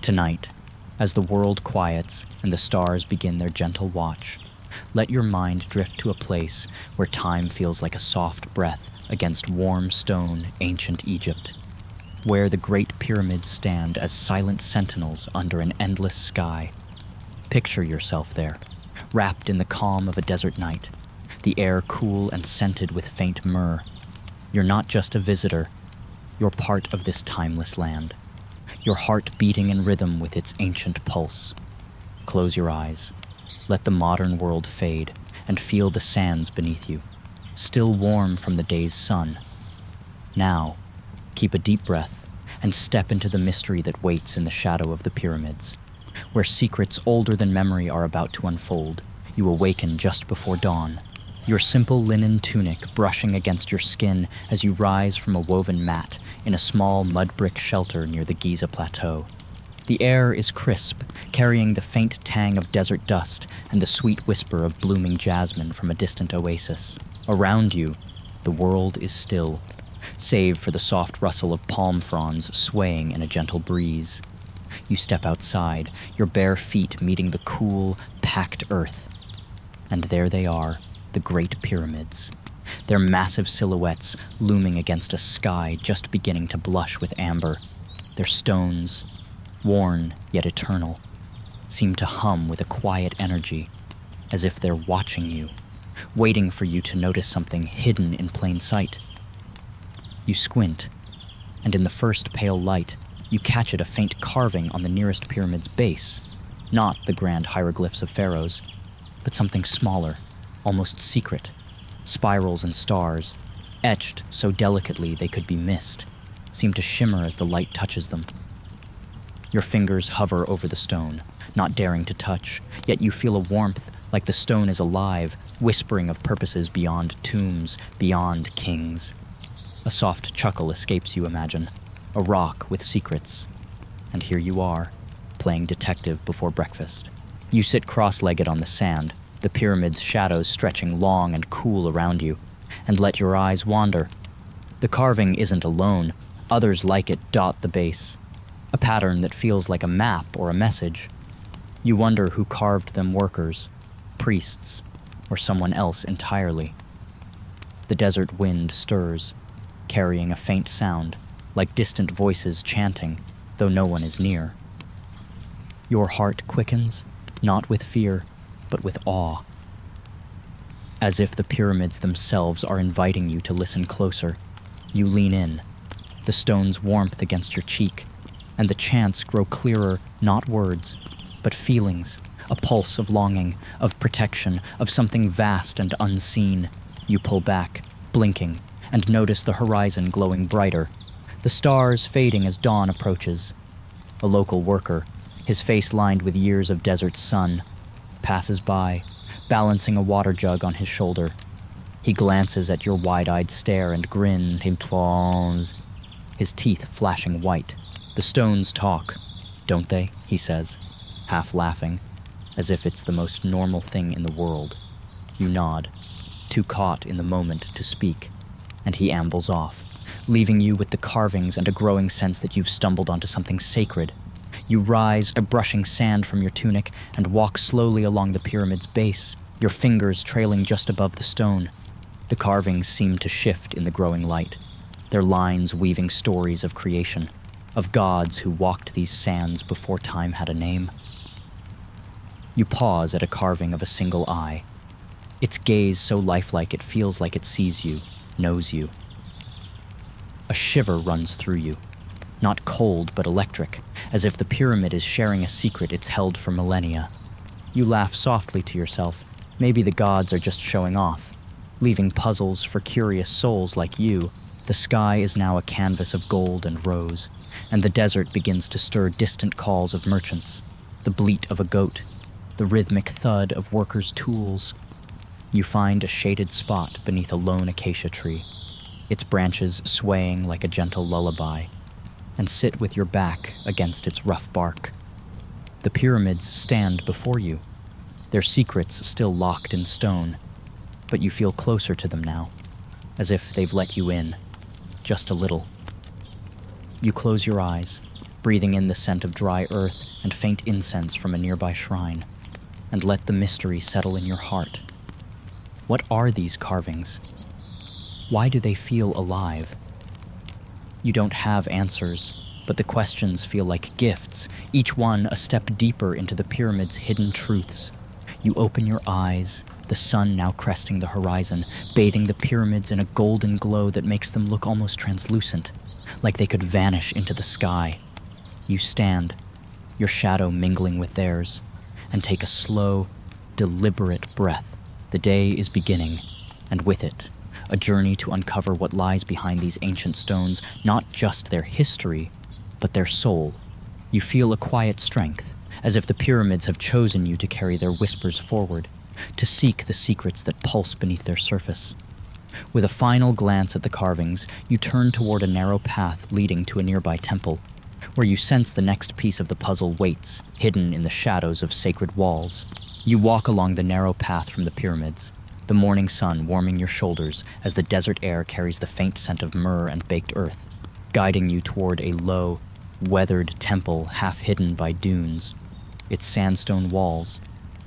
Tonight, as the world quiets and the stars begin their gentle watch, let your mind drift to a place where time feels like a soft breath against warm stone ancient Egypt, where the great pyramids stand as silent sentinels under an endless sky. Picture yourself there, wrapped in the calm of a desert night, the air cool and scented with faint myrrh. You're not just a visitor, you're part of this timeless land, your heart beating in rhythm with its ancient pulse. Close your eyes, let the modern world fade, and feel the sands beneath you, still warm from the day's sun. Now, keep a deep breath and step into the mystery that waits in the shadow of the pyramids, where secrets older than memory are about to unfold. You awaken just before dawn, your simple linen tunic brushing against your skin as you rise from a woven mat in a small mud brick shelter near the Giza plateau. The air is crisp, carrying the faint tang of desert dust and the sweet whisper of blooming jasmine from a distant oasis. Around you, the world is still, save for the soft rustle of palm fronds swaying in a gentle breeze. You step outside, your bare feet meeting the cool, packed earth. And there they are, the Great Pyramids, their massive silhouettes looming against a sky just beginning to blush with amber. Their stones, worn yet eternal, seem to hum with a quiet energy, as if they're watching you, waiting for you to notice something hidden in plain sight. You squint, and in the first pale light, you catch at a faint carving on the nearest pyramid's base, not the grand hieroglyphs of pharaohs, but something smaller, almost secret. Spirals and stars, etched so delicately they could be missed, seem to shimmer as the light touches them. Your fingers hover over the stone, not daring to touch, yet you feel a warmth like the stone is alive, whispering of purposes beyond tombs, beyond kings. A soft chuckle escapes you, imagine, a rock with secrets. And here you are, playing detective before breakfast. You sit cross-legged on the sand, the pyramid's shadows stretching long and cool around you, and let your eyes wander. The carving isn't alone, others like it dot the base, a pattern that feels like a map or a message. You wonder who carved them: workers, priests, or someone else entirely. The desert wind stirs, carrying a faint sound, like distant voices chanting, though no one is near. Your heart quickens, not with fear, but with awe, as if the pyramids themselves are inviting you to listen closer. You lean in, the stone's warmth against your cheek, and the chants grow clearer, not words, but feelings, a pulse of longing, of protection, of something vast and unseen. You pull back, blinking, and notice the horizon glowing brighter, the stars fading as dawn approaches. A local worker, his face lined with years of desert sun, passes by, balancing a water jug on his shoulder. He glances at your wide-eyed stare and grin, his teeth flashing white. The stones talk, don't they? He says, half laughing, as if it's the most normal thing in the world. You nod, too caught in the moment to speak, and he ambles off, leaving you with the carvings and a growing sense that you've stumbled onto something sacred. You rise, brushing sand from your tunic, and walk slowly along the pyramid's base, your fingers trailing just above the stone. The carvings seem to shift in the growing light, their lines weaving stories of creation, of gods who walked these sands before time had a name. You pause at a carving of a single eye, its gaze so lifelike it feels like it sees you, knows you. A shiver runs through you, not cold but electric, as if the pyramid is sharing a secret it's held for millennia. You laugh softly to yourself. Maybe the gods are just showing off, leaving puzzles for curious souls like you. The sky is now a canvas of gold and rose, and the desert begins to stir distant calls of merchants, the bleat of a goat, the rhythmic thud of workers' tools. You find a shaded spot beneath a lone acacia tree, its branches swaying like a gentle lullaby, and sit with your back against its rough bark. The pyramids stand before you, their secrets still locked in stone, but you feel closer to them now, as if they've let you in, just a little. You close your eyes, breathing in the scent of dry earth and faint incense from a nearby shrine. And let the mystery settle in your heart. What are these carvings? Why do they feel alive? You don't have answers, but the questions feel like gifts, each one a step deeper into the pyramid's hidden truths. You open your eyes, the sun now cresting the horizon, bathing the pyramids in a golden glow that makes them look almost translucent, like they could vanish into the sky. You stand, your shadow mingling with theirs, and take a slow, deliberate breath. The day is beginning, and with it, a journey to uncover what lies behind these ancient stones, not just their history, but their soul. You feel a quiet strength, as if the pyramids have chosen you to carry their whispers forward, to seek the secrets that pulse beneath their surface. With a final glance at the carvings, you turn toward a narrow path leading to a nearby temple, where you sense the next piece of the puzzle waits, hidden in the shadows of sacred walls. You walk along the narrow path from the pyramids, the morning sun warming your shoulders as the desert air carries the faint scent of myrrh and baked earth, guiding you toward a low, weathered temple half hidden by dunes. Its sandstone walls,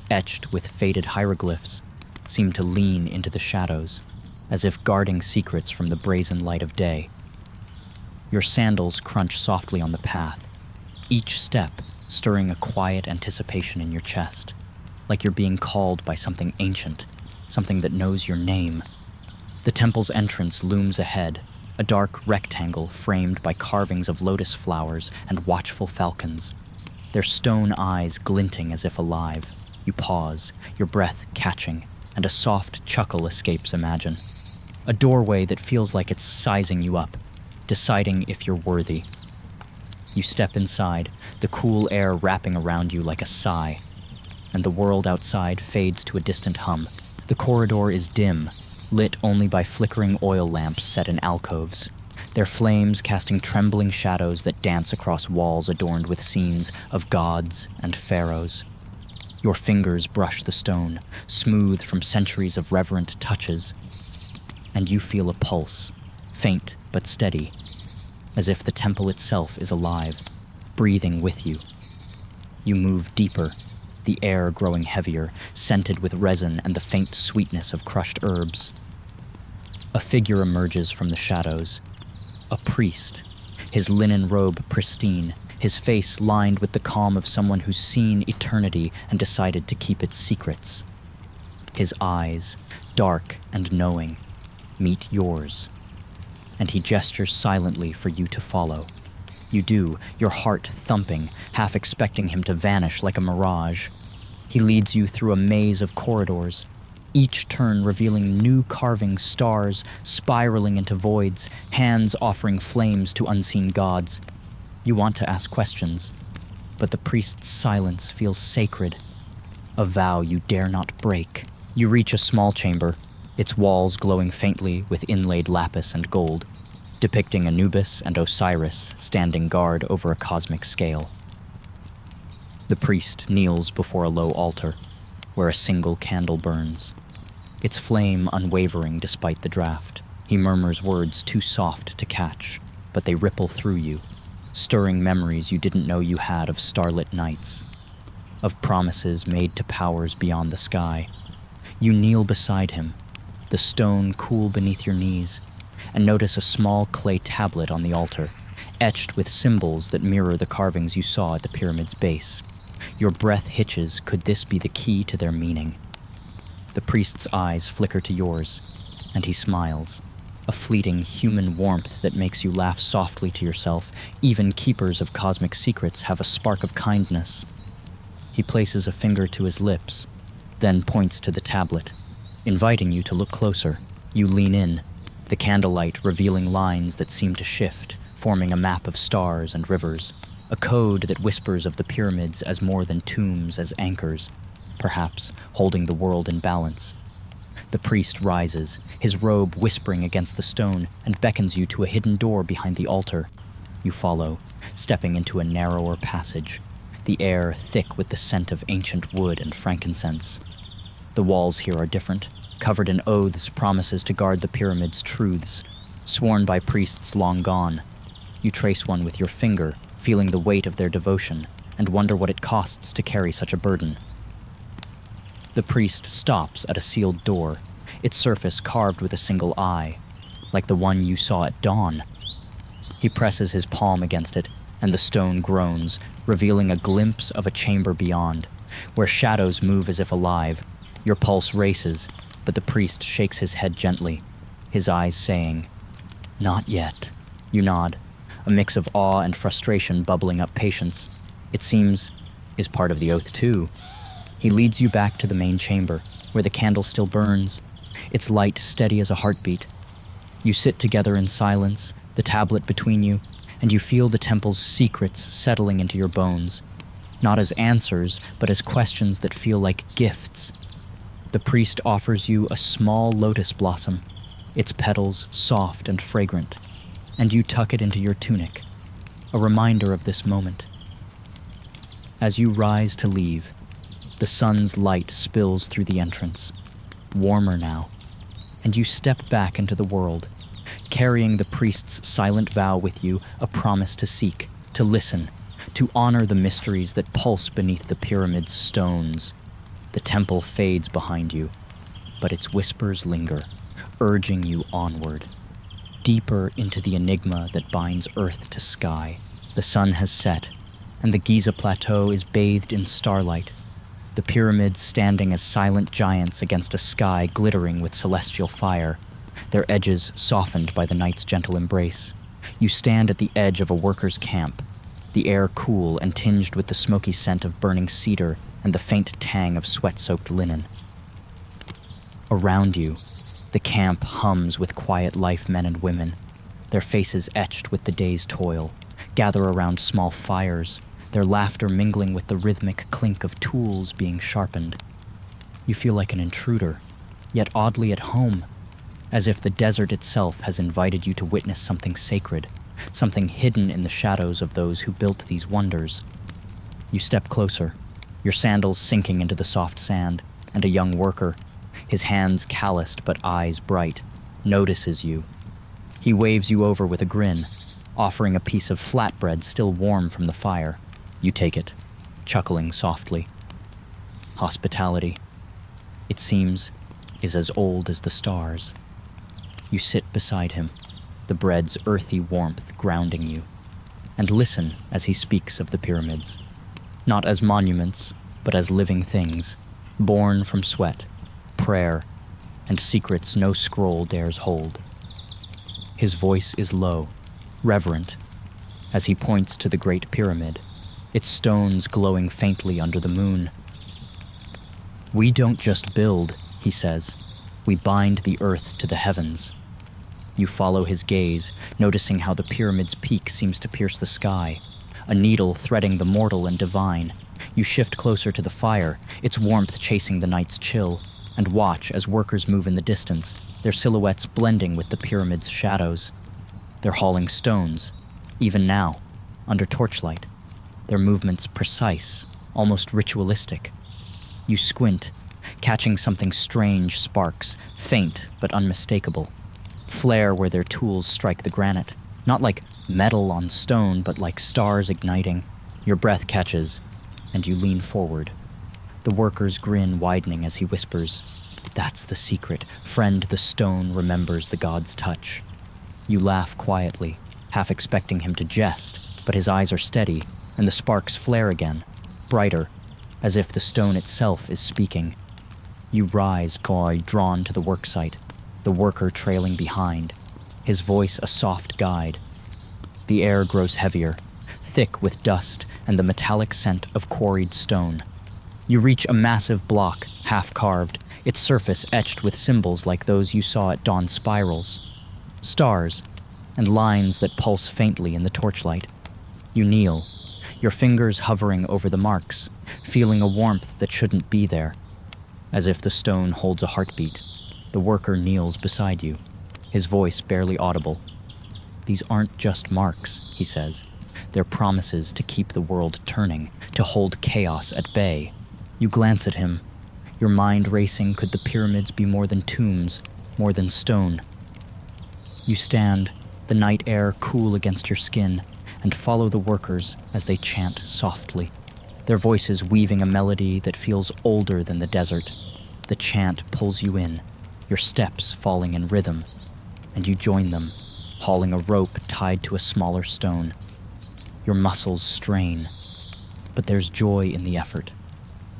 etched with faded hieroglyphs, seem to lean into the shadows, as if guarding secrets from the brazen light of day. Your sandals crunch softly on the path, each step stirring a quiet anticipation in your chest, like you're being called by something ancient, something that knows your name. The temple's entrance looms ahead, a dark rectangle framed by carvings of lotus flowers and watchful falcons, their stone eyes glinting as if alive. You pause, your breath catching, and a soft chuckle escapes Imagine. A doorway that feels like it's sizing you up, deciding if you're worthy. You step inside, the cool air wrapping around you like a sigh, and the world outside fades to a distant hum. The corridor is dim, lit only by flickering oil lamps set in alcoves, their flames casting trembling shadows that dance across walls adorned with scenes of gods and pharaohs. Your fingers brush the stone, smooth from centuries of reverent touches, and you feel a pulse, faint but steady, as if the temple itself is alive, breathing with you. You move deeper, the air growing heavier, scented with resin and the faint sweetness of crushed herbs. A figure emerges from the shadows, a priest, his linen robe pristine, his face lined with the calm of someone who's seen eternity and decided to keep its secrets. His eyes, dark and knowing, meet yours, and he gestures silently for you to follow. You do, your heart thumping, half expecting him to vanish like a mirage. He leads you through a maze of corridors, each turn revealing new carving stars spiraling into voids, hands offering flames to unseen gods. You want to ask questions, but the priest's silence feels sacred, a vow you dare not break. You reach a small chamber, its walls glowing faintly with inlaid lapis and gold, depicting Anubis and Osiris standing guard over a cosmic scale. The priest kneels before a low altar, where a single candle burns, its flame unwavering despite the draft. He murmurs words too soft to catch, but they ripple through you, stirring memories you didn't know you had of starlit nights, of promises made to powers beyond the sky. You kneel beside him, the stone cool beneath your knees, and notice a small clay tablet on the altar, etched with symbols that mirror the carvings you saw at the pyramid's base. Your breath hitches. Could this be the key to their meaning? The priest's eyes flicker to yours, and he smiles, a fleeting human warmth that makes you laugh softly to yourself. Even keepers of cosmic secrets have a spark of kindness. He places a finger to his lips, then points to the tablet, inviting you to look closer. You lean in, the candlelight revealing lines that seem to shift, forming a map of stars and rivers, a code that whispers of the pyramids as more than tombs, as anchors, perhaps holding the world in balance. The priest rises, his robe whispering against the stone, and beckons you to a hidden door behind the altar. You follow, stepping into a narrower passage, the air thick with the scent of ancient wood and frankincense. The walls here are different, covered in oaths, promises to guard the pyramid's truths, sworn by priests long gone. You trace one with your finger, feeling the weight of their devotion, and wonder what it costs to carry such a burden. The priest stops at a sealed door, its surface carved with a single eye, like the one you saw at dawn. He presses his palm against it, and the stone groans, revealing a glimpse of a chamber beyond, where shadows move as if alive. Your pulse races, but the priest shakes his head gently, his eyes saying, "Not yet." You nod, a mix of awe and frustration bubbling up patience. It seems is part of the oath too. He leads you back to the main chamber, where the candle still burns, its light steady as a heartbeat. You sit together in silence, the tablet between you, and you feel the temple's secrets settling into your bones, not as answers, but as questions that feel like gifts. The priest offers you a small lotus blossom, its petals soft and fragrant, and you tuck it into your tunic, a reminder of this moment. As you rise to leave, the sun's light spills through the entrance, warmer now, and you step back into the world, carrying the priest's silent vow with you, a promise to seek, to listen, to honor the mysteries that pulse beneath the pyramid's stones. The temple fades behind you, but its whispers linger, urging you onward, deeper into the enigma that binds earth to sky. The sun has set, and the Giza plateau is bathed in starlight, the pyramids standing as silent giants against a sky glittering with celestial fire, their edges softened by the night's gentle embrace. You stand at the edge of a worker's camp, the air cool and tinged with the smoky scent of burning cedar and the faint tang of sweat-soaked linen. Around you, the camp hums with quiet life men and women, their faces etched with the day's toil, gather around small fires, their laughter mingling with the rhythmic clink of tools being sharpened. You feel like an intruder, yet oddly at home, as if the desert itself has invited you to witness something sacred, something hidden in the shadows of those who built these wonders. You step closer, your sandals sinking into the soft sand, and a young worker, his hands calloused but eyes bright, notices you. He waves you over with a grin, offering a piece of flatbread still warm from the fire. You take it, chuckling softly. Hospitality, it seems, is as old as the stars. You sit beside him, the bread's earthy warmth grounding you, and listen as he speaks of the pyramids, not as monuments, but as living things, born from sweat, prayer, and secrets no scroll dares hold. His voice is low, reverent, as he points to the Great Pyramid, its stones glowing faintly under the moon. "We don't just build," he says, "we bind the earth to the heavens." You follow his gaze, noticing how the pyramid's peak seems to pierce the sky, a needle threading the mortal and divine. You shift closer to the fire, its warmth chasing the night's chill, and watch as workers move in the distance, their silhouettes blending with the pyramid's shadows. They're hauling stones, even now, under torchlight, their movements precise, almost ritualistic. You squint, catching something strange sparks, faint but unmistakable, flare where their tools strike the granite, not like metal on stone, but like stars igniting. Your breath catches, and you lean forward, the worker's grin widening as he whispers, "That's the secret, friend, the stone remembers the god's touch." You laugh quietly, half expecting him to jest, but his eyes are steady, and the sparks flare again, brighter, as if the stone itself is speaking. You rise, coy, drawn to the worksite, the worker trailing behind, his voice a soft guide. The air grows heavier, thick with dust and the metallic scent of quarried stone. You reach a massive block, half-carved, its surface etched with symbols like those you saw at dawn spirals, stars, and lines that pulse faintly in the torchlight. You kneel, your fingers hovering over the marks, feeling a warmth that shouldn't be there. As if the stone holds a heartbeat, the worker kneels beside you, his voice barely audible. "These aren't just marks," he says. "They're promises to keep the world turning, to hold chaos at bay." You glance at him, your mind racing. Could the pyramids be more than tombs, more than stone? You stand, the night air cool against your skin, and follow the workers as they chant softly, their voices weaving a melody that feels older than the desert. The chant pulls you in, your steps falling in rhythm, and you join them, hauling a rope tied to a smaller stone. Your muscles strain, but there's joy in the effort,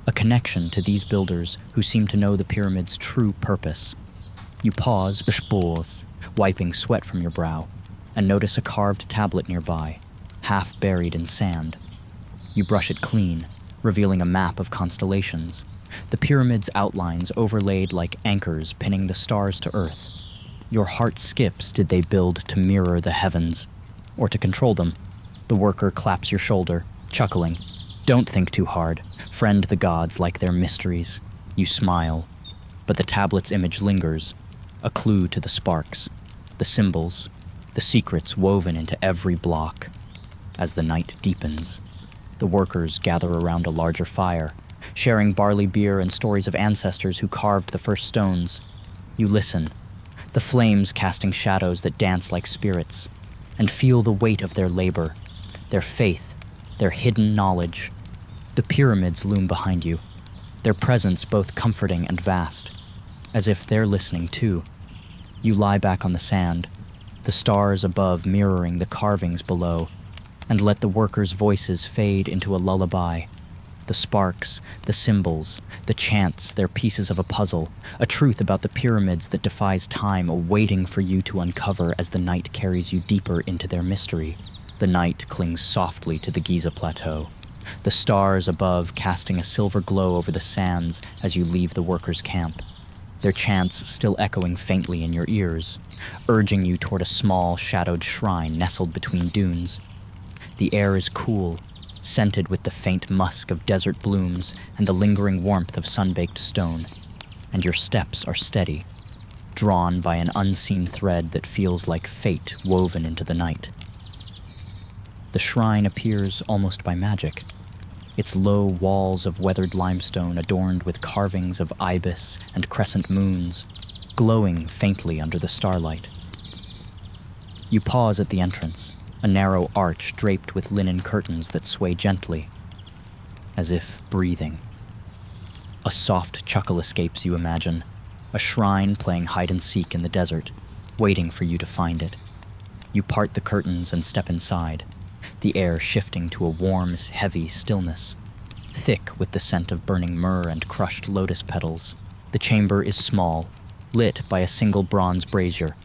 a connection to these builders who seem to know the pyramid's true purpose. You pause, wiping sweat from your brow, and notice a carved tablet nearby, half buried in sand. You brush it clean, revealing a map of constellations, the pyramid's outlines overlaid like anchors pinning the stars to Earth. Your heart skips. Did they build to mirror the heavens, or to control them? The worker claps your shoulder, chuckling. Don't think too hard. Friend the gods like their mysteries. You smile, but the tablet's image lingers, a clue to the sparks, the symbols, the secrets woven into every block. As the night deepens, the workers gather around a larger fire, sharing barley beer and stories of ancestors who carved the first stones. You listen, the flames casting shadows that dance like spirits, and feel the weight of their labor, their faith, their hidden knowledge. The pyramids loom behind you, their presence both comforting and vast, as if they're listening too. You lie back on the sand, the stars above mirroring the carvings below, and let the workers' voices fade into a lullaby. The sparks, the symbols, the chants, they're pieces of a puzzle, a truth about the pyramids that defies time, awaiting for you to uncover as the night carries you deeper into their mystery. The night clings softly to the Giza plateau, the stars above casting a silver glow over the sands as you leave the workers' camp, their chants still echoing faintly in your ears, urging you toward a small, shadowed shrine nestled between dunes. The air is cool, scented with the faint musk of desert blooms and the lingering warmth of sun-baked stone, and your steps are steady, drawn by an unseen thread that feels like fate woven into the night. The shrine appears almost by magic, its low walls of weathered limestone adorned with carvings of ibis and crescent moons, glowing faintly under the starlight. You pause at the entrance, a narrow arch draped with linen curtains that sway gently, as if breathing. A soft chuckle escapes you, imagine, a shrine playing hide-and-seek in the desert, waiting for you to find it. You part the curtains and step inside, the air shifting to a warm, heavy stillness, thick with the scent of burning myrrh and crushed lotus petals. The chamber is small, lit by a single bronze brazier,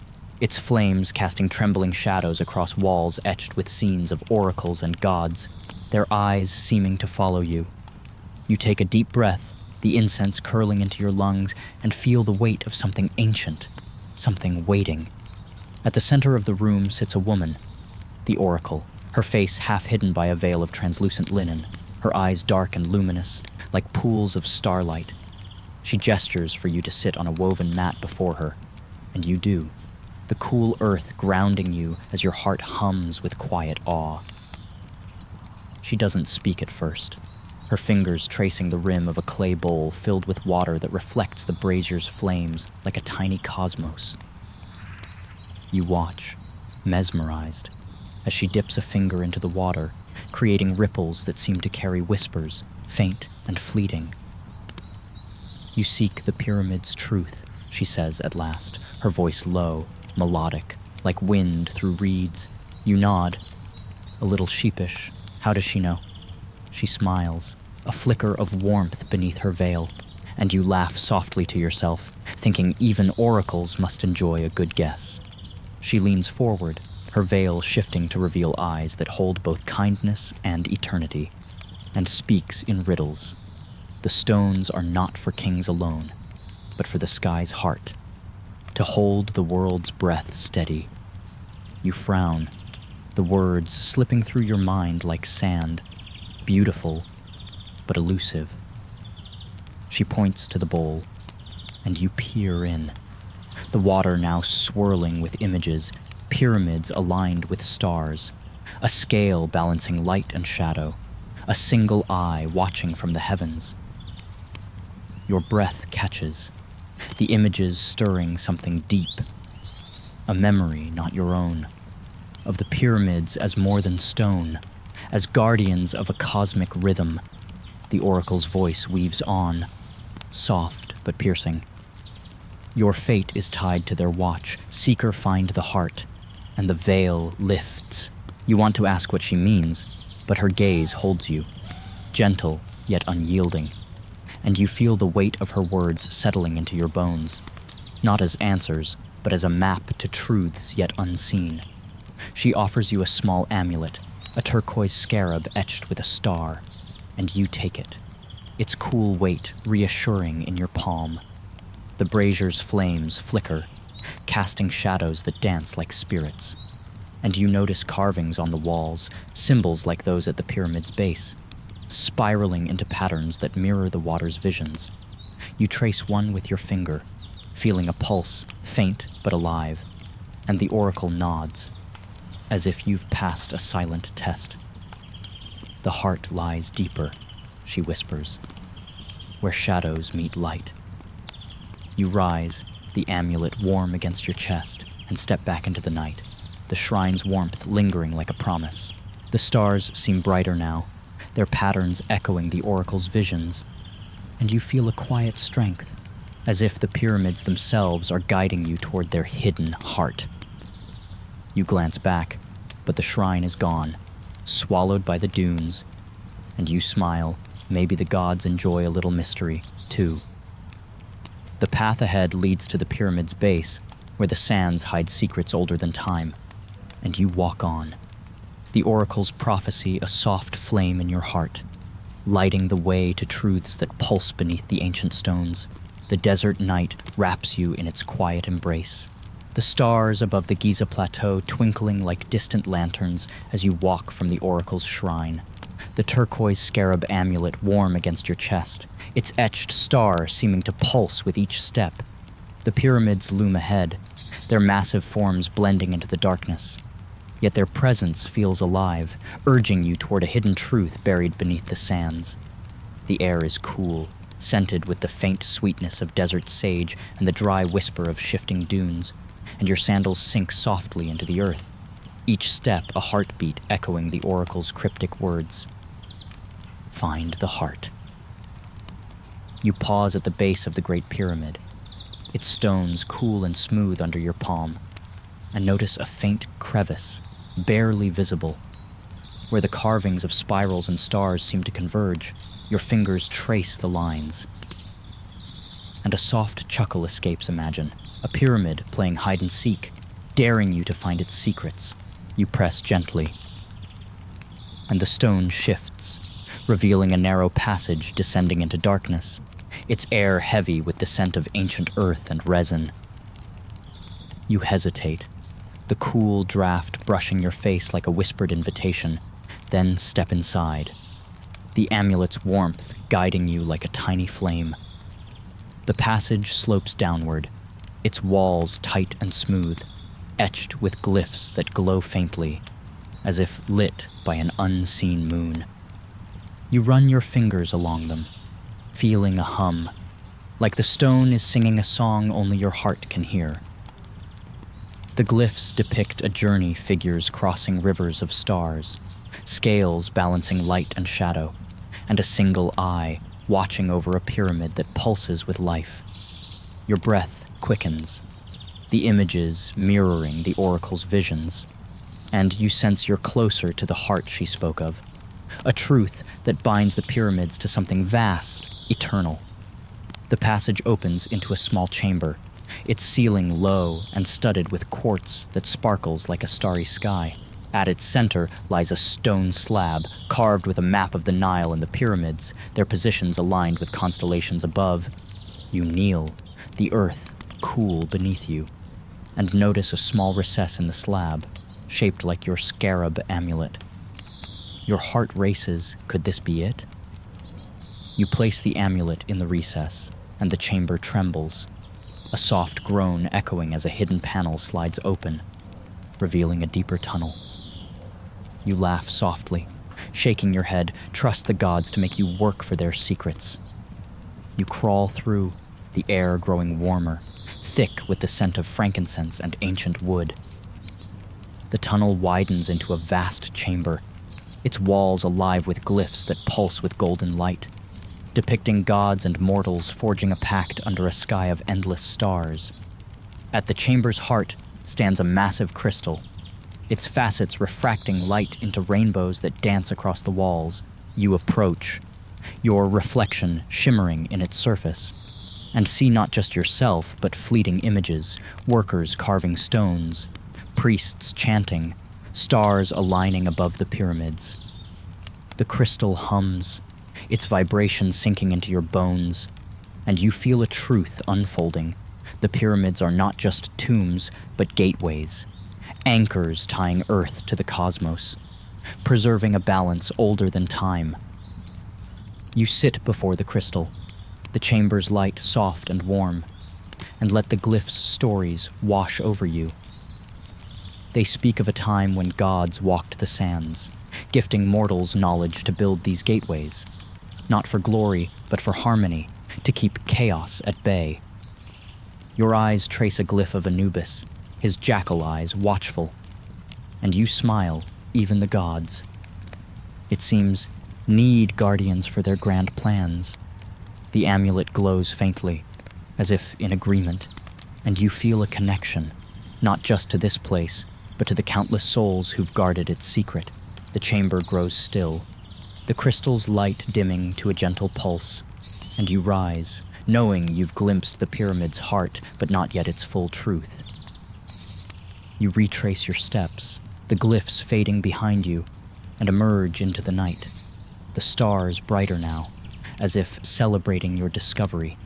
its flames casting trembling shadows across walls etched with scenes of oracles and gods, their eyes seeming to follow you. You take a deep breath, the incense curling into your lungs, and feel the weight of something ancient, something waiting. At the center of the room sits a woman, the oracle, her face half hidden by a veil of translucent linen, her eyes dark and luminous, like pools of starlight. She gestures for you to sit on a woven mat before her, and you do, the cool earth grounding you as your heart hums with quiet awe. She doesn't speak at first, her fingers tracing the rim of a clay bowl filled with water that reflects the brazier's flames like a tiny cosmos. You watch, mesmerized, as she dips a finger into the water, creating ripples that seem to carry whispers, faint and fleeting. You seek the pyramid's truth, she says at last, her voice low, melodic, like wind through reeds. You nod, a little sheepish. How does she know? She smiles, a flicker of warmth beneath her veil, and you laugh softly to yourself, thinking even oracles must enjoy a good guess. She leans forward, her veil shifting to reveal eyes that hold both kindness and eternity, and speaks in riddles. The stones are not for kings alone, but for the sky's heart, to hold the world's breath steady. You frown, the words slipping through your mind like sand, beautiful but elusive. She points to the bowl, and you peer in, the water now swirling with images, pyramids aligned with stars, a scale balancing light and shadow, a single eye watching from the heavens. Your breath catches, the images stirring something deep, a memory not your own. of the pyramids as more than stone, as guardians of a cosmic rhythm. The oracle's voice weaves on, soft but piercing. Your fate is tied to their watch. Seeker, find the heart. And the veil lifts. You want to ask what she means, but her gaze holds you, gentle yet unyielding. And you feel the weight of her words settling into your bones, not as answers, but as a map to truths yet unseen. She offers you a small amulet, a turquoise scarab etched with a star, and you take it. Its cool weight reassuring in your palm. The brazier's flames flicker, casting shadows that dance like spirits. And you notice carvings on the walls, symbols like those at the pyramid's base, spiraling into patterns that mirror the water's visions. You trace one with your finger, feeling a pulse, faint but alive, and the oracle nods, as if you've passed a silent test. The heart lies deeper, she whispers, where shadows meet light. You rise, the amulet warm against your chest, and step back into the night, the shrine's warmth lingering like a promise. The stars seem brighter now, their patterns echoing the oracle's visions, and you feel a quiet strength, as if the pyramids themselves are guiding you toward their hidden heart. You glance back, but the shrine is gone, swallowed by the dunes, and you smile. Maybe the gods enjoy a little mystery, too. The path ahead leads to the pyramid's base, where the sands hide secrets older than time, and you walk on. The oracle's prophecy a soft flame in your heart, lighting the way to truths that pulse beneath the ancient stones. The desert night wraps you in its quiet embrace. The stars above the Giza plateau twinkling like distant lanterns as you walk from the oracle's shrine. The turquoise scarab amulet warm against your chest, its etched star seeming to pulse with each step. The pyramids loom ahead, their massive forms blending into the darkness. Yet their presence feels alive, urging you toward a hidden truth buried beneath the sands. The air is cool, scented with the faint sweetness of desert sage and the dry whisper of shifting dunes, and your sandals sink softly into the earth, each step a heartbeat echoing the oracle's cryptic words. Find the heart. You pause at the base of the Great Pyramid, its stones cool and smooth under your palm, and notice a faint crevice, barely visible. Where the carvings of spirals and stars seem to converge, your fingers trace the lines. And a soft chuckle escapes Imagine, a pyramid playing hide and seek, daring you to find its secrets. You press gently, and the stone shifts, revealing a narrow passage descending into darkness, its air heavy with the scent of ancient earth and resin. You hesitate, the cool draft brushing your face like a whispered invitation, then step inside, the amulet's warmth guiding you like a tiny flame. The passage slopes downward, its walls tight and smooth, etched with glyphs that glow faintly, as if lit by an unseen moon. You run your fingers along them, feeling a hum, like the stone is singing a song only your heart can hear. The glyphs depict a journey, figures crossing rivers of stars, scales balancing light and shadow, and a single eye watching over a pyramid that pulses with life. Your breath quickens, the images mirroring the oracle's visions, and you sense you're closer to the heart she spoke of, a truth that binds the pyramids to something vast, eternal. The passage opens into a small chamber, its ceiling low and studded with quartz that sparkles like a starry sky. At its center lies a stone slab carved with a map of the Nile and the pyramids, their positions aligned with constellations above. You kneel, the earth cool beneath you, and notice a small recess in the slab, shaped like your scarab amulet. Your heart races. Could this be it? You place the amulet in the recess, and the chamber trembles, a soft groan echoing as a hidden panel slides open, revealing a deeper tunnel. You laugh softly, shaking your head, trust the gods to make you work for their secrets. You crawl through, the air growing warmer, thick with the scent of frankincense and ancient wood. The tunnel widens into a vast chamber, its walls alive with glyphs that pulse with golden light, depicting gods and mortals forging a pact under a sky of endless stars. At the chamber's heart stands a massive crystal, its facets refracting light into rainbows that dance across the walls. You approach, your reflection shimmering in its surface, and see not just yourself, but fleeting images, workers carving stones, priests chanting, stars aligning above the pyramids. The crystal hums, its vibration sinking into your bones, and you feel a truth unfolding. The pyramids are not just tombs, but gateways, anchors tying Earth to the cosmos, preserving a balance older than time. You sit before the crystal, the chamber's light soft and warm, and let the glyphs' stories wash over you. They speak of a time when gods walked the sands, gifting mortals knowledge to build these gateways, not for glory, but for harmony, to keep chaos at bay. Your eyes trace a glyph of Anubis, his jackal eyes watchful, and you smile, even the gods. It seems, need guardians for their grand plans. The amulet glows faintly, as if in agreement, and you feel a connection, not just to this place, but to the countless souls who've guarded its secret. The chamber grows still, the crystal's light dimming to a gentle pulse, and you rise, knowing you've glimpsed the pyramid's heart, but not yet its full truth. You retrace your steps, the glyphs fading behind you, and emerge into the night, the stars brighter now, as if celebrating your discovery.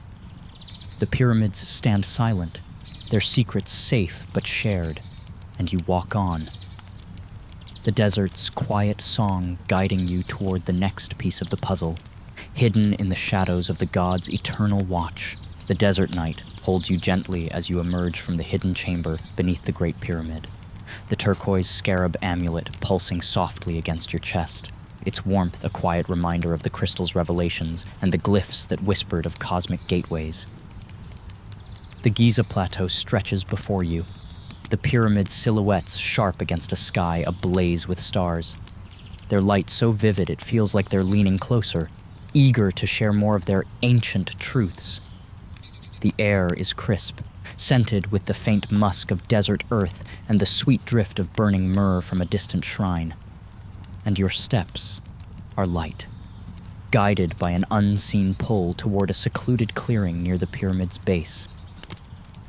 The pyramids stand silent, their secrets safe but shared, and you walk on. The desert's quiet song guiding you toward the next piece of the puzzle, hidden in the shadows of the gods' eternal watch. The desert night holds you gently as you emerge from the hidden chamber beneath the Great Pyramid, the turquoise scarab amulet pulsing softly against your chest, its warmth a quiet reminder of the crystal's revelations and the glyphs that whispered of cosmic gateways. The Giza plateau stretches before you, the pyramid's silhouettes sharp against a sky ablaze with stars. Their light so vivid it feels like they're leaning closer, eager to share more of their ancient truths. The air is crisp, scented with the faint musk of desert earth and the sweet drift of burning myrrh from a distant shrine. And your steps are light, guided by an unseen pull toward a secluded clearing near the pyramid's base.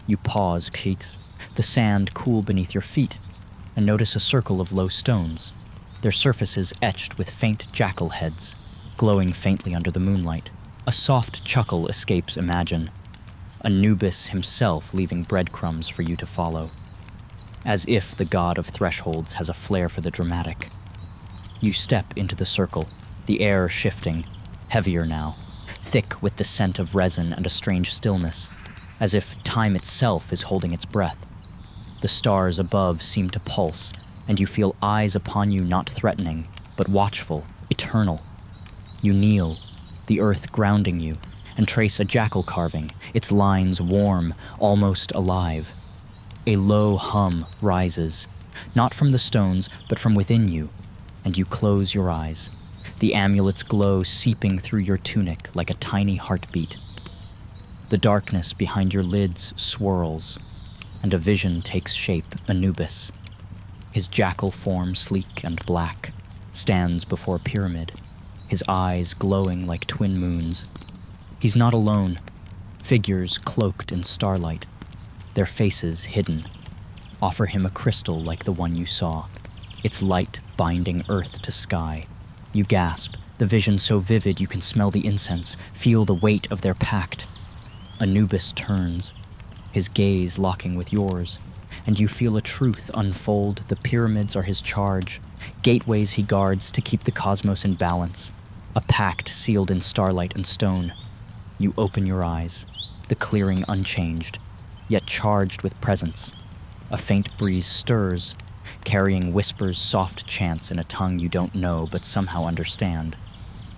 You pause, Keats, the sand cool beneath your feet, and notice a circle of low stones, their surfaces etched with faint jackal heads, glowing faintly under the moonlight. A soft chuckle escapes Imagine, Anubis himself leaving breadcrumbs for you to follow, as if the god of thresholds has a flair for the dramatic. You step into the circle, the air shifting, heavier now, thick with the scent of resin and a strange stillness, as if time itself is holding its breath. The stars above seem to pulse, and you feel eyes upon you not threatening, but watchful, eternal. You kneel, the earth grounding you, and trace a jackal carving, its lines warm, almost alive. A low hum rises, not from the stones, but from within you, and you close your eyes, the amulet's glow seeping through your tunic like a tiny heartbeat. The darkness behind your lids swirls, and a vision takes shape. Anubis, his jackal form sleek and black, stands before a pyramid, his eyes glowing like twin moons. He's not alone, figures cloaked in starlight, their faces hidden, offer him a crystal like the one you saw, its light binding earth to sky. You gasp, the vision so vivid you can smell the incense, feel the weight of their pact. Anubis turns, his gaze locking with yours, and you feel a truth unfold. The pyramids are his charge, gateways he guards to keep the cosmos in balance, a pact sealed in starlight and stone. You open your eyes, the clearing unchanged, yet charged with presence. A faint breeze stirs, carrying whispers soft chants in a tongue you don't know but somehow understand.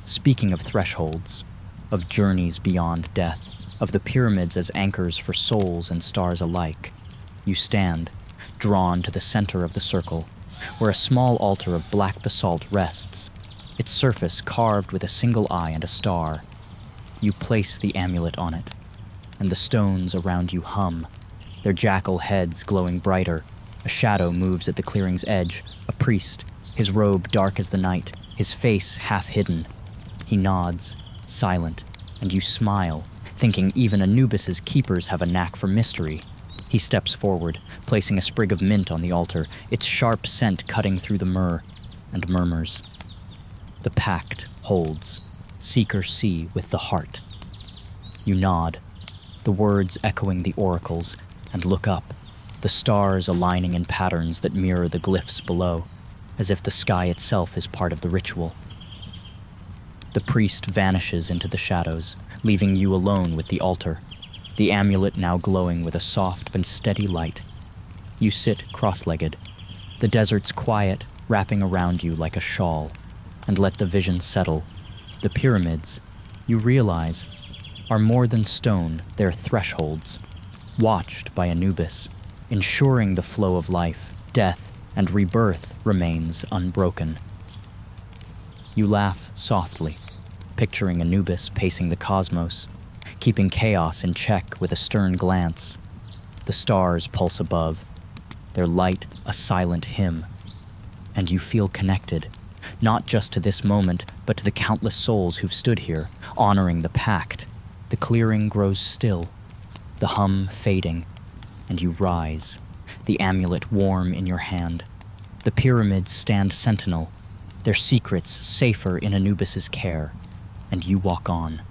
Speaking of thresholds, of journeys beyond death, of the pyramids as anchors for souls and stars alike, you stand, drawn to the center of the circle, where a small altar of black basalt rests, its surface carved with a single eye and a star. You place the amulet on it, and the stones around you hum, their jackal heads glowing brighter. A shadow moves at the clearing's edge, a priest, his robe dark as the night, his face half hidden. He nods, silent, and you smile, thinking even Anubis's keepers have a knack for mystery. He steps forward, placing a sprig of mint on the altar, its sharp scent cutting through the myrrh, and murmurs. The pact holds. Seeker see with the heart. You nod, the words echoing the oracles, and look up, the stars aligning in patterns that mirror the glyphs below, as if the sky itself is part of the ritual. The priest vanishes into the shadows, leaving you alone with the altar, the amulet now glowing with a soft but steady light. You sit cross-legged, the desert's quiet wrapping around you like a shawl, and let the vision settle. The pyramids, you realize, are more than stone, they're thresholds, watched by Anubis, ensuring the flow of life, death, and rebirth remains unbroken. You laugh softly, picturing Anubis pacing the cosmos, keeping chaos in check with a stern glance. The stars pulse above, their light a silent hymn, and you feel connected, not just to this moment, but to the countless souls who've stood here, honoring the pact. The clearing grows still, the hum fading, and you rise, the amulet warm in your hand. The pyramids stand sentinel, their secrets safer in Anubis's care, and you walk on,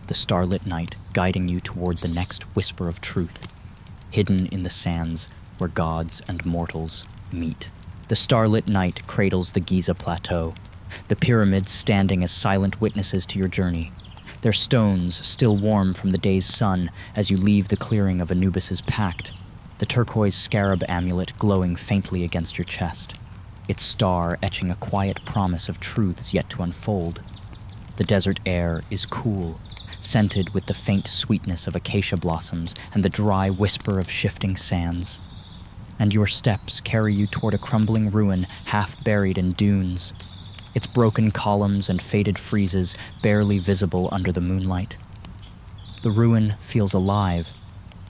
the starlit night guiding you toward the next whisper of truth, hidden in the sands where gods and mortals meet. The starlit night cradles the Giza plateau, the pyramids standing as silent witnesses to your journey, their stones still warm from the day's sun as you leave the clearing of Anubis's pact, the turquoise scarab amulet glowing faintly against your chest, its star etching a quiet promise of truths yet to unfold. The desert air is cool, scented with the faint sweetness of acacia blossoms and the dry whisper of shifting sands. And your steps carry you toward a crumbling ruin half buried in dunes, its broken columns and faded friezes barely visible under the moonlight. The ruin feels alive,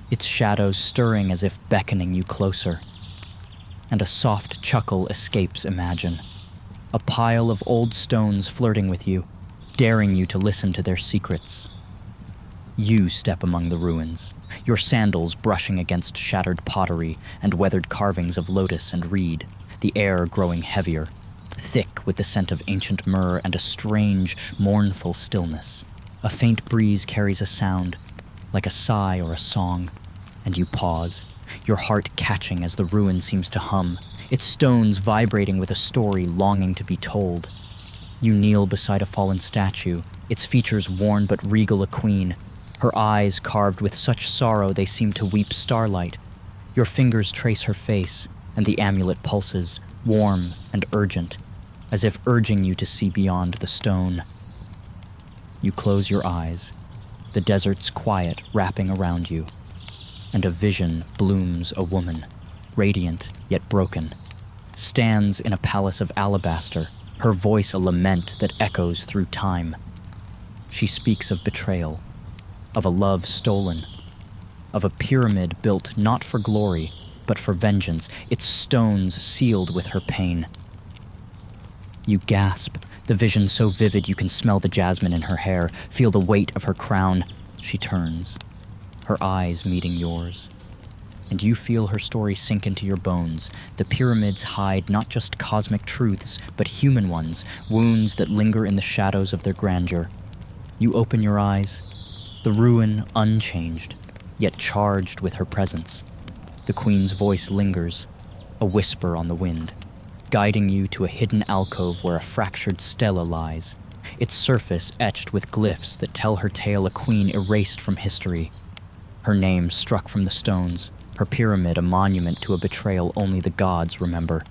its shadows stirring as if beckoning you closer. And a soft chuckle escapes Imagine, a pile of old stones flirting with you, daring you to listen to their secrets. You step among the ruins, your sandals brushing against shattered pottery and weathered carvings of lotus and reed, the air growing heavier, thick with the scent of ancient myrrh and a strange, mournful stillness. A faint breeze carries a sound, like a sigh or a song, and you pause, your heart catching as the ruin seems to hum, its stones vibrating with a story longing to be told. You kneel beside a fallen statue, its features worn but regal a queen, her eyes carved with such sorrow they seem to weep starlight. Your fingers trace her face, and the amulet pulses, warm and urgent, as if urging you to see beyond the stone. You close your eyes, the desert's quiet wrapping around you, and a vision blooms. A woman, radiant yet broken, stands in a palace of alabaster, her voice a lament that echoes through time. She speaks of betrayal, of a love stolen, of a pyramid built not for glory, but for vengeance, its stones sealed with her pain. You gasp, the vision so vivid you can smell the jasmine in her hair, feel the weight of her crown. She turns, her eyes meeting yours, and you feel her story sink into your bones. The pyramids hide not just cosmic truths, but human ones, wounds that linger in the shadows of their grandeur. You open your eyes, the ruin unchanged, yet charged with her presence. The queen's voice lingers, a whisper on the wind, guiding you to a hidden alcove where a fractured stela lies, its surface etched with glyphs that tell her tale, a queen erased from history. Her name struck from the stones, her pyramid a monument to a betrayal only the gods remember.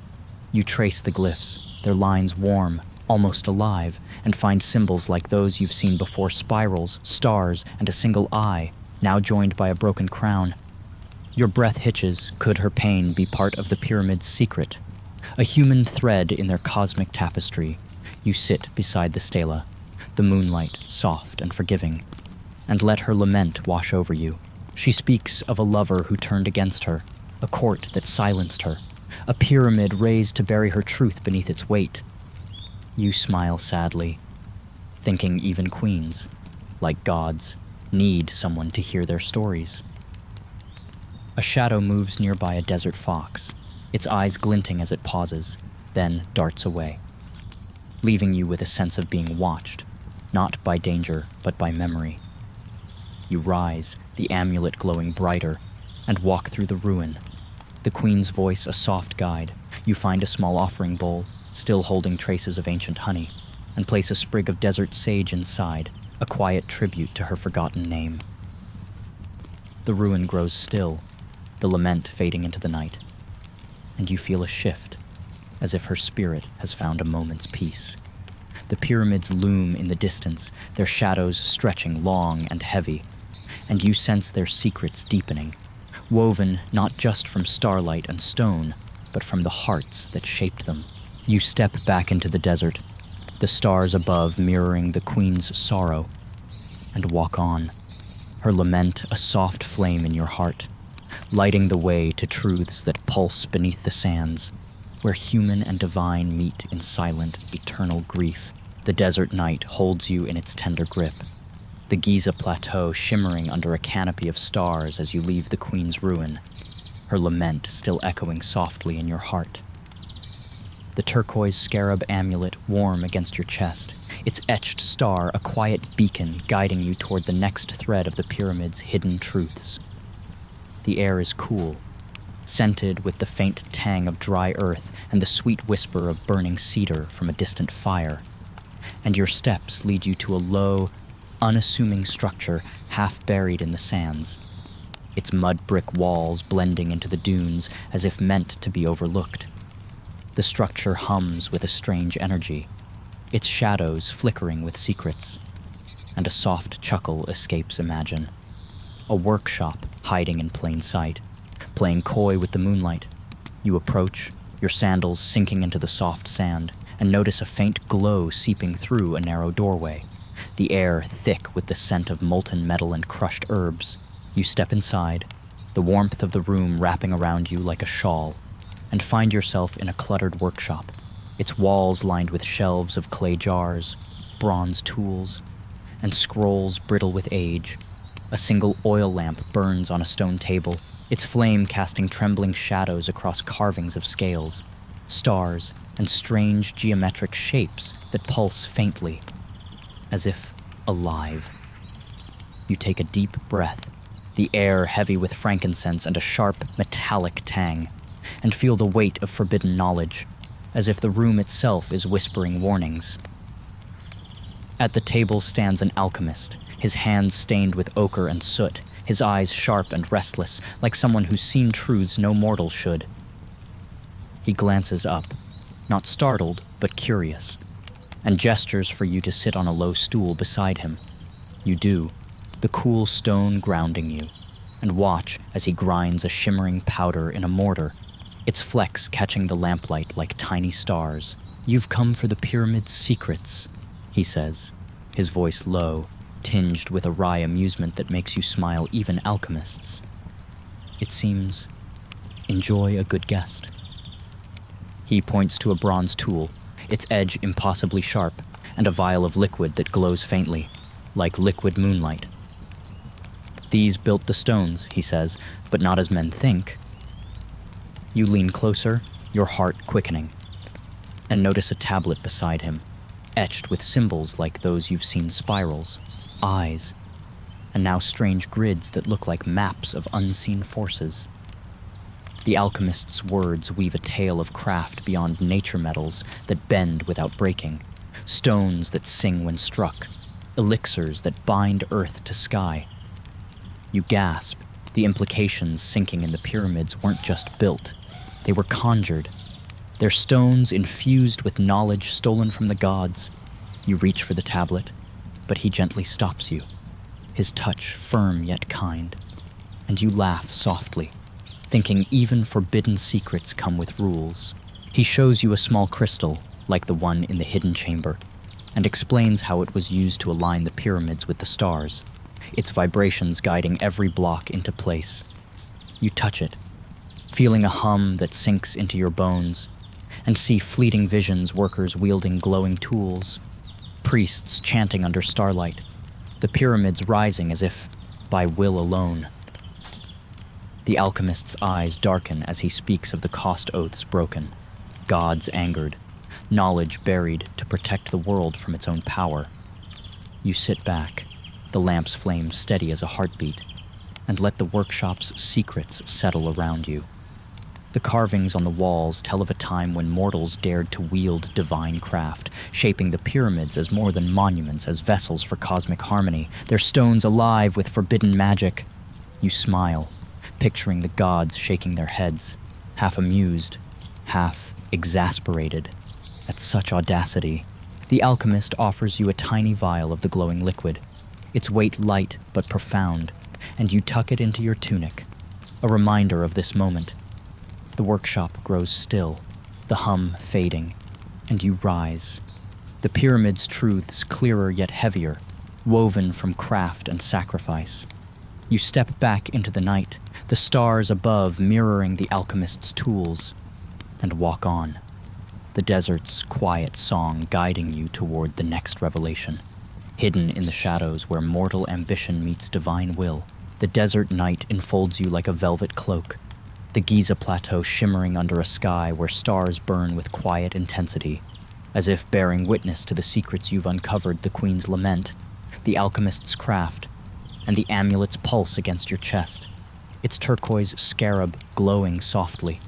You trace the glyphs, their lines warm, almost alive, and find symbols like those you've seen before: spirals, stars, and a single eye, now joined by a broken crown. Your breath hitches. Could her pain be part of the pyramid's secret? A human thread in their cosmic tapestry. You sit beside the stela, the moonlight soft and forgiving, and let her lament wash over you. She speaks of a lover who turned against her, a court that silenced her, a pyramid raised to bury her truth beneath its weight. You smile sadly, thinking even queens, like gods, need someone to hear their stories. A shadow moves nearby a desert fox, its eyes glinting as it pauses, then darts away, leaving you with a sense of being watched, not by danger, but by memory. You rise, the amulet glowing brighter, and walk through the ruin, the queen's voice a soft guide. You find a small offering bowl, still holding traces of ancient honey, and place a sprig of desert sage inside, a quiet tribute to her forgotten name. The ruin grows still, the lament fading into the night, and you feel a shift, as if her spirit has found a moment's peace. The pyramids loom in the distance, their shadows stretching long and heavy, and you sense their secrets deepening, woven not just from starlight and stone, but from the hearts that shaped them. You step back into the desert, the stars above mirroring the queen's sorrow, and walk on, her lament a soft flame in your heart, lighting the way to truths that pulse beneath the sands, where human and divine meet in silent, eternal grief. The desert night holds you in its tender grip, the Giza plateau shimmering under a canopy of stars as you leave the queen's ruin, her lament still echoing softly in your heart. The turquoise scarab amulet warm against your chest, its etched star a quiet beacon guiding you toward the next thread of the pyramid's hidden truths. The air is cool, scented with the faint tang of dry earth and the sweet whisper of burning cedar from a distant fire, and your steps lead you to a low, unassuming structure half buried in the sands, its mud brick walls blending into the dunes as if meant to be overlooked. The structure hums with a strange energy, its shadows flickering with secrets, and a soft chuckle escapes Imagine. A workshop hiding in plain sight, playing coy with the moonlight. You approach, your sandals sinking into the soft sand, and notice a faint glow seeping through a narrow doorway, the air thick with the scent of molten metal and crushed herbs. You step inside, the warmth of the room wrapping around you like a shawl, and find yourself in a cluttered workshop, its walls lined with shelves of clay jars, bronze tools, and scrolls brittle with age. A single oil lamp burns on a stone table, its flame casting trembling shadows across carvings of scales, stars, and strange geometric shapes that pulse faintly, as if alive. You take a deep breath, the air heavy with frankincense and a sharp, metallic tang, and feel the weight of forbidden knowledge, as if the room itself is whispering warnings. At the table stands an alchemist, his hands stained with ochre and soot, his eyes sharp and restless, like someone who's seen truths no mortal should. He glances up, not startled, but curious, and gestures for you to sit on a low stool beside him. You do, the cool stone grounding you, and watch as he grinds a shimmering powder in a mortar, its flecks catching the lamplight like tiny stars. "You've come for the pyramid's secrets," he says, his voice low, tinged with a wry amusement that makes you smile even alchemists. It seems, enjoy a good guest. He points to a bronze tool, its edge impossibly sharp, and a vial of liquid that glows faintly, like liquid moonlight. "These built the stones," he says, "but not as men think." You lean closer, your heart quickening, and notice a tablet beside him, etched with symbols like those you've seen spirals, eyes, and now strange grids that look like maps of unseen forces. The alchemist's words weave a tale of craft beyond nature metals that bend without breaking, stones that sing when struck, elixirs that bind earth to sky. You gasp, the implications sinking in the pyramids weren't just built, they were conjured. Their stones infused with knowledge stolen from the gods. You reach for the tablet, but he gently stops you, his touch firm yet kind, and you laugh softly, thinking even forbidden secrets come with rules. He shows you a small crystal, like the one in the hidden chamber, and explains how it was used to align the pyramids with the stars, its vibrations guiding every block into place. You touch it, feeling a hum that sinks into your bones, and see fleeting visions, workers wielding glowing tools, priests chanting under starlight, the pyramids rising as if by will alone. The alchemist's eyes darken as he speaks of the cost oaths broken, gods angered, knowledge buried to protect the world from its own power. You sit back, the lamp's flame steady as a heartbeat, and let the workshop's secrets settle around you. The carvings on the walls tell of a time when mortals dared to wield divine craft, shaping the pyramids as more than monuments, as vessels for cosmic harmony, their stones alive with forbidden magic. You smile, picturing the gods shaking their heads, half amused, half exasperated at such audacity. The alchemist offers you a tiny vial of the glowing liquid, its weight light but profound, and you tuck it into your tunic, a reminder of this moment. The workshop grows still, the hum fading, and you rise. The pyramid's truths clearer yet heavier, woven from craft and sacrifice. You step back into the night, the stars above mirroring the alchemist's tools, and walk on, the desert's quiet song guiding you toward the next revelation. Hidden in the shadows where mortal ambition meets divine will, the desert night enfolds you like a velvet cloak, the Giza plateau shimmering under a sky where stars burn with quiet intensity, as if bearing witness to the secrets you've uncovered, the queen's lament, the alchemist's craft, and the amulet's pulse against your chest, its turquoise scarab glowing softly,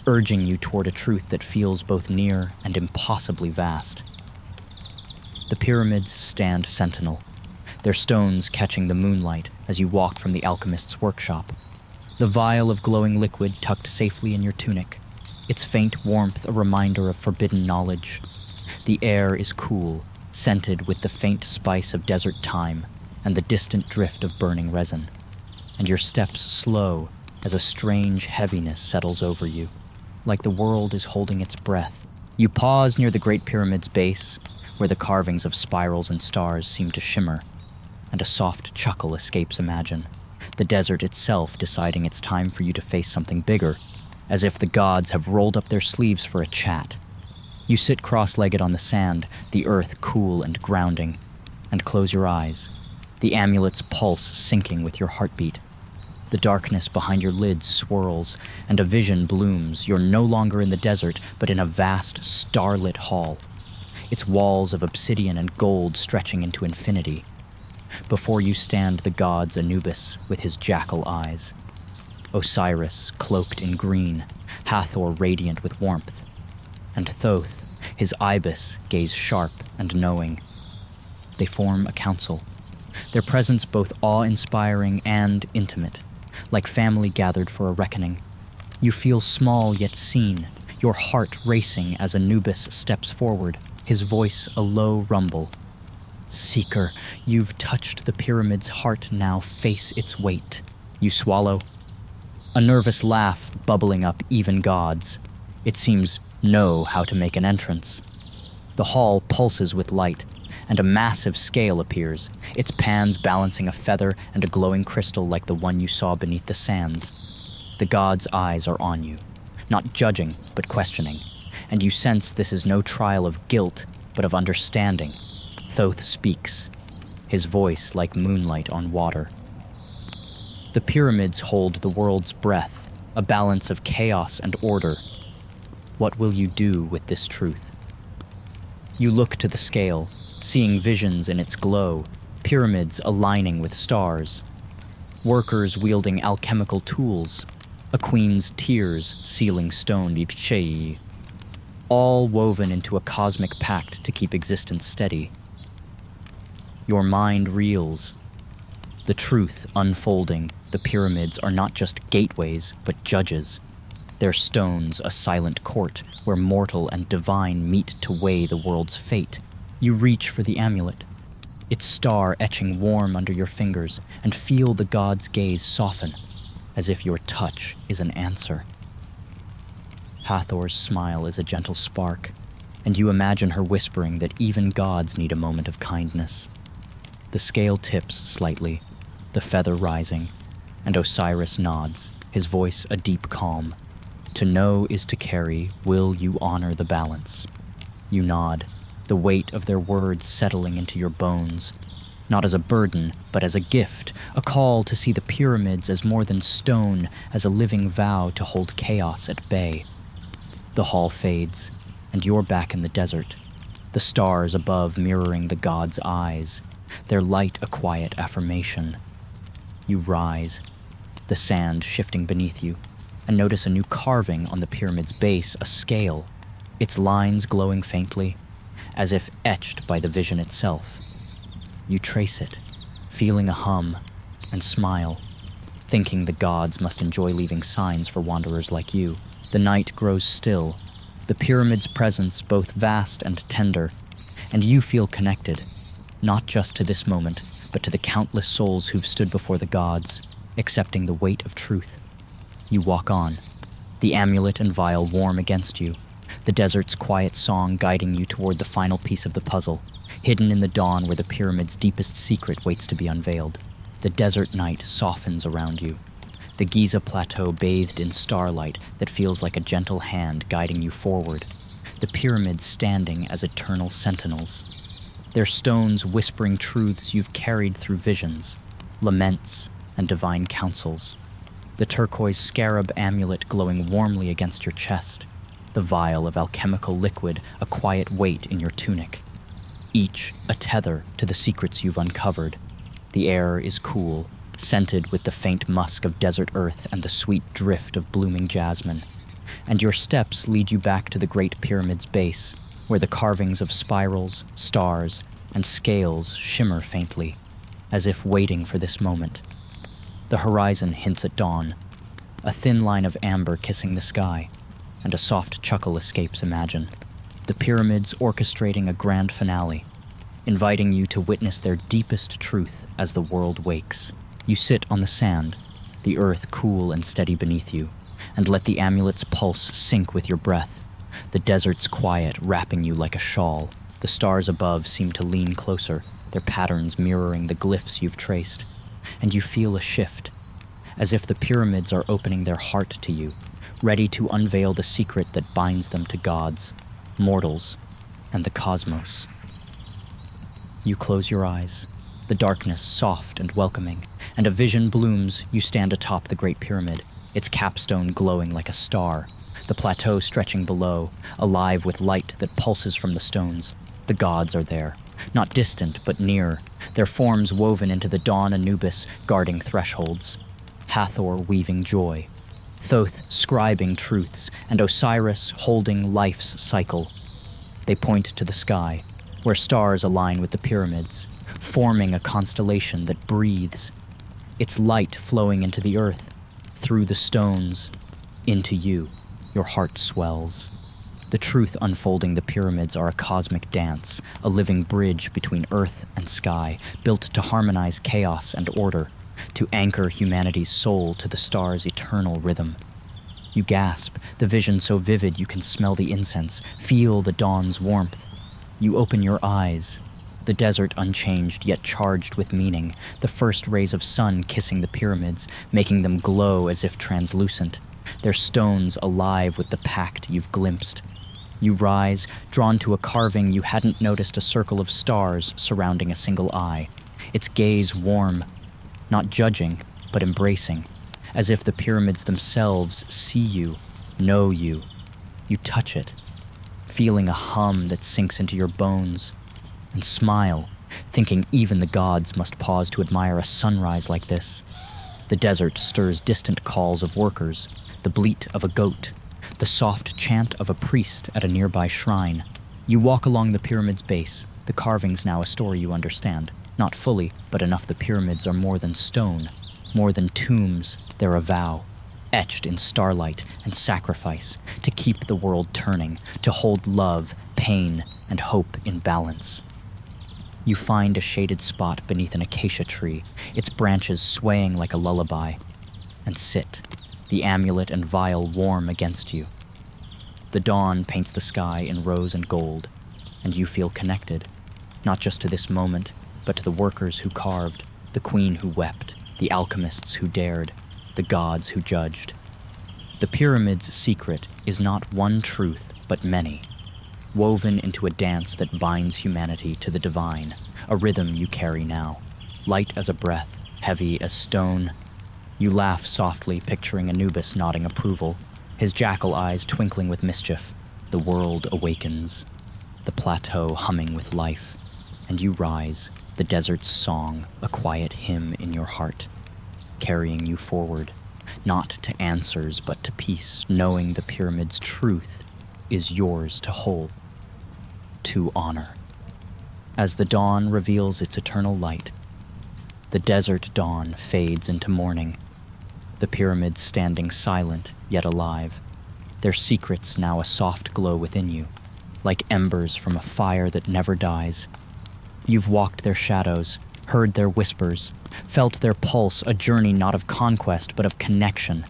urging you toward a truth that feels both near and impossibly vast. The pyramids stand sentinel, their stones catching the moonlight as you walk from the alchemist's workshop. The vial of glowing liquid tucked safely in your tunic, its faint warmth a reminder of forbidden knowledge. The air is cool, scented with the faint spice of desert thyme and the distant drift of burning resin, and your steps slow as a strange heaviness settles over you, like the world is holding its breath. You pause near the Great Pyramid's base, where the carvings of spirals and stars seem to shimmer, and a soft chuckle escapes imagine, the desert itself deciding it's time for you to face something bigger, as if the gods have rolled up their sleeves for a chat. You sit cross-legged on the sand, the earth cool and grounding, and close your eyes, the amulet's pulse syncing with your heartbeat. The darkness behind your lids swirls, and a vision blooms. You're no longer in the desert, but in a vast, starlit hall, its walls of obsidian and gold stretching into infinity. Before you stand the gods Anubis with his jackal eyes, Osiris cloaked in green, Hathor radiant with warmth, and Thoth, his ibis, gaze sharp and knowing. They form a council, their presence both awe-inspiring and intimate, like family gathered for a reckoning. You feel small yet seen, your heart racing as Anubis steps forward, his voice a low rumble. Seeker, you've touched the pyramid's heart, now face its weight. You swallow. A nervous laugh bubbling up even gods. It seems know how to make an entrance. The hall pulses with light, and a massive scale appears, its pans balancing a feather and a glowing crystal like the one you saw beneath the sands. The gods' eyes are on you, not judging, but questioning, and you sense this is no trial of guilt, but of understanding. Thoth speaks, his voice like moonlight on water. The pyramids hold the world's breath, a balance of chaos and order. What will you do with this truth? You look to the scale, seeing visions in its glow, pyramids aligning with stars, workers wielding alchemical tools, a queen's tears sealing stone etched, all woven into a cosmic pact to keep existence steady. Your mind reels, the truth unfolding. The pyramids are not just gateways, but judges. Their stones a silent court where mortal and divine meet to weigh the world's fate. You reach for the amulet, its star etching warm under your fingers, and feel the god's gaze soften. as if your touch is an answer. Hathor's smile is a gentle spark, and you imagine her whispering that even gods need a moment of kindness. The scale tips slightly, the feather rising, and Osiris nods, his voice a deep calm. To know is to carry, will you honor the balance? You nod, the weight of their words settling into your bones, not as a burden, but as a gift, a call to see the pyramids as more than stone, as a living vow to hold chaos at bay. The hall fades, and you're back in the desert, the stars above mirroring the gods' eyes, their light a quiet affirmation. You rise, the sand shifting beneath you, and notice a new carving on the pyramid's base, a scale, its lines glowing faintly, as if etched by the vision itself. You trace it, feeling a hum, and smile, thinking the gods must enjoy leaving signs for wanderers like you. The night grows still, the pyramid's presence both vast and tender, and you feel connected, not just to this moment, but to the countless souls who've stood before the gods, accepting the weight of truth. You walk on, the amulet and vial warm against you, the desert's quiet song guiding you toward the final piece of the puzzle, hidden in the dawn where the pyramid's deepest secret waits to be unveiled. The desert night softens around you, the Giza plateau bathed in starlight that feels like a gentle hand guiding you forward, the pyramids standing as eternal sentinels, their stones whispering truths you've carried through visions, laments, and divine counsels. The turquoise scarab amulet glowing warmly against your chest, the vial of alchemical liquid a quiet weight in your tunic, each a tether to the secrets you've uncovered. The air is cool, scented with the faint musk of desert earth and the sweet drift of blooming jasmine, and your steps lead you back to the Great Pyramid's base, where the carvings of spirals, stars, and scales shimmer faintly, as if waiting for this moment. The horizon hints at dawn, a thin line of amber kissing the sky, and a soft chuckle escapes Imagine. The pyramids orchestrating a grand finale, inviting you to witness their deepest truth as the world wakes. You sit on the sand, the earth cool and steady beneath you, and let the amulet's pulse sink with your breath. The desert's quiet wrapping you like a shawl. The stars above seem to lean closer, their patterns mirroring the glyphs you've traced. And you feel a shift, as if the pyramids are opening their heart to you, ready to unveil the secret that binds them to gods, mortals, and the cosmos. You close your eyes, the darkness soft and welcoming, and a vision blooms. You stand atop the Great Pyramid, its capstone glowing like a star, the plateau stretching below, alive with light that pulses from the stones. The gods are there, not distant but near, their forms woven into the dawn Anubis guarding thresholds, Hathor weaving joy, Thoth scribing truths, and Osiris holding life's cycle. They point to the sky, where stars align with the pyramids, forming a constellation that breathes, its light flowing into the earth, through the stones, into you. Your heart swells. The truth unfolding the pyramids are a cosmic dance, a living bridge between earth and sky, built to harmonize chaos and order, to anchor humanity's soul to the stars' eternal rhythm. You gasp, the vision so vivid you can smell the incense, feel the dawn's warmth. You open your eyes, the desert unchanged yet charged with meaning, the first rays of sun kissing the pyramids, making them glow as if translucent, their stones alive with the pact you've glimpsed. You rise, drawn to a carving you hadn't noticed, a circle of stars surrounding a single eye, its gaze warm, not judging, but embracing, as if the pyramids themselves see you, know you. You touch it, feeling a hum that sinks into your bones, and smile, thinking even the gods must pause to admire a sunrise like this. The desert stirs distant calls of workers, the bleat of a goat, the soft chant of a priest at a nearby shrine. You walk along the pyramid's base, the carvings now a story you understand. Not fully, but enough the pyramids are more than stone, more than tombs, they're a vow, etched in starlight and sacrifice, to keep the world turning, to hold love, pain, and hope in balance. You find a shaded spot beneath an acacia tree, its branches swaying like a lullaby. and sit, the amulet and vial warm against you. The dawn paints the sky in rose and gold, and you feel connected, not just to this moment, but to the workers who carved, the queen who wept, the alchemists who dared, the gods who judged. The pyramid's secret is not one truth, but many, woven into a dance that binds humanity to the divine, a rhythm you carry now, light as a breath, heavy as stone. You laugh softly, picturing Anubis nodding approval, his jackal eyes twinkling with mischief. The world awakens, the plateau humming with life, and you rise, the desert's song, a quiet hymn in your heart, carrying you forward, not to answers but to peace, knowing the pyramid's truth is yours to hold, to honor. As the dawn reveals its eternal light, the desert dawn fades into morning, the pyramids standing silent yet alive, their secrets now a soft glow within you, like embers from a fire that never dies. You've walked their shadows, heard their whispers, felt their pulse, a journey not of conquest but of connection,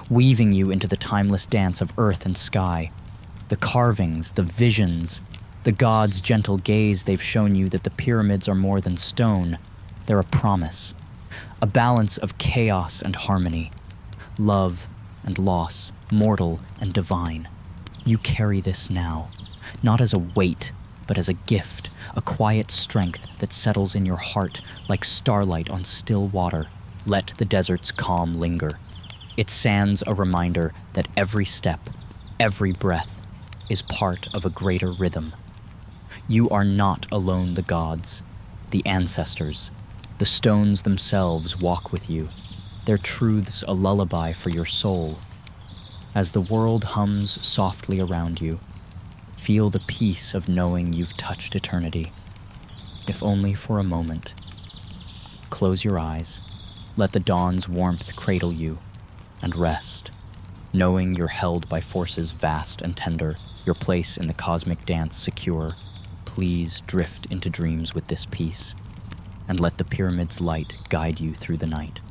weaving you into the timeless dance of earth and sky. The carvings, the visions, the gods' gentle gaze, they've shown you that the pyramids are more than stone. They're a promise, a balance of chaos and harmony, love and loss, mortal and divine. You carry this now, not as a weight, but as a gift, a quiet strength that settles in your heart like starlight on still water. Let the desert's calm linger. Its sands a reminder that every step, every breath, is part of a greater rhythm. You are not alone. The gods, the ancestors, the stones themselves walk with you, their truths a lullaby for your soul. As the world hums softly around you, feel the peace of knowing you've touched eternity, if only for a moment. Close your eyes, let the dawn's warmth cradle you, and rest, knowing you're held by forces vast and tender, your place in the cosmic dance secure. Please drift into dreams with this peace, and let the pyramid's light guide you through the night.